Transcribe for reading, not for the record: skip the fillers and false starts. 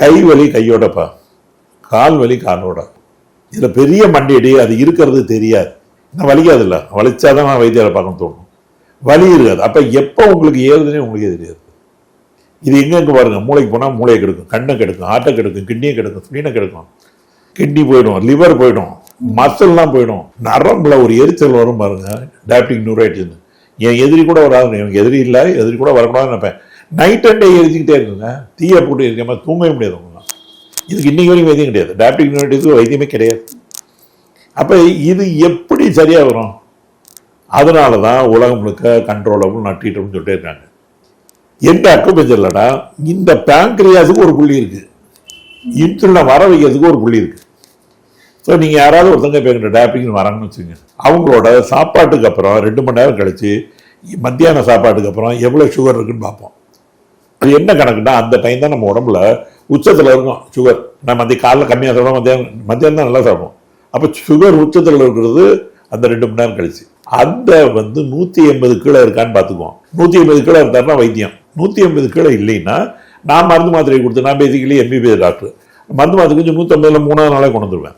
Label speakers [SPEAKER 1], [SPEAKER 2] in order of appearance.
[SPEAKER 1] கை வலி கையோடப்பா, கால் வலி காலோட. இதில் பெரிய மண்டியடி, அது இருக்கிறது தெரியாது. நான் வலிக்காது இல்லை, வலிச்சாதான் நான் வைத்தியரை பார்க்க தோணும். வலி இருக்காது. அப்போ எப்போ உங்களுக்கு ஏறுதுன்னே உங்களுக்கே தெரியாது. இது எங்கே பாருங்க, மூளைக்கு போனால் மூளையை கெடுக்கும், கண்ணை கெடுக்கும், ஆட்டை கெடுக்கும், கிட்னியை கெடுக்கும், ஸ்பீனை கெடுக்கும், கிட்னி போயிடும், லிவர் போயிடும், மசில்லாம் போயிடும், நரம்புல ஒரு எரிச்சல் வரும் பாருங்க, டயபெட்டிக் நியூரைட்டிஸ்னு. என் எதிரி கூட வராது, எனக்கு எதிரி இல்லை, எதிரி கூட வரக்கூடாதுன்னு நினைப்பேன். நைட் அண்ட் டே எரிஞ்சிக்கிட்டே இருக்குங்க, தீயை போட்டு எரிக்காம தூங்கவே முடியாது உங்களாம். இதுக்கு இன்னைக்கு வரைக்கும் வைத்தியம் கிடையாது, டயபெட்டிக் நியூரைட்டிஸ்க்கு வைத்தியமே கிடையாது. அப்போ இது எப்படி சரியாக வரும்? அதனால தான் உலகம் முழுக்க கண்ட்ரோலபிள் நட்டிட்டோம்னு சொல்லிட்டே இருக்காங்க. எந்த அக்குபஞ்சர்லடா இந்த பேங்க்ரியாஸுக்கு ஒரு புள்ளி இருக்குது, இன்சுலினை வர வைக்கிறதுக்கு ஒரு புள்ளி இருக்குது. ஸோ நீங்கள் யாராவது ஒருத்தங்க இப்போ எங்கிட்ட டயபெட்டிக்னு வராங்கன்னு வச்சுங்க, அவங்களோட சாப்பாட்டுக்கு அப்புறம் 2 மணி நேரம் கழிச்சு மத்தியான சாப்பாட்டுக்கு அப்புறம் எவ்வளோ சுகர் இருக்குன்னு பார்ப்போம். அது என்ன கணக்குன்னா, அந்த டைம் தான் நம்ம உடம்புல உச்சத்தில் இருக்கும் சுகர். நான் காலைல கம்மியாக சாப்பிடுவோம், மத்தியானம் தான் நல்லா சாப்பிடுவோம். அப்போ சுகர் உச்சத்தில் இருக்கிறது அந்த 2 மணி நேரம் கழிச்சு. அந்த 180 கீழே இருக்கான்னு பார்த்துக்குவோம். 180 கீழே இருந்தாருன்னா வைத்தியம். 180 கீழே இல்லைன்னா நான் மருந்து மாத்திரை கொடுத்து, நான் பேசிக்கலி MBBS டாக்டர், மருந்து மாத்திரை கொஞ்சம் 150 3 நாளே கொண்டு வந்துடுவேன்.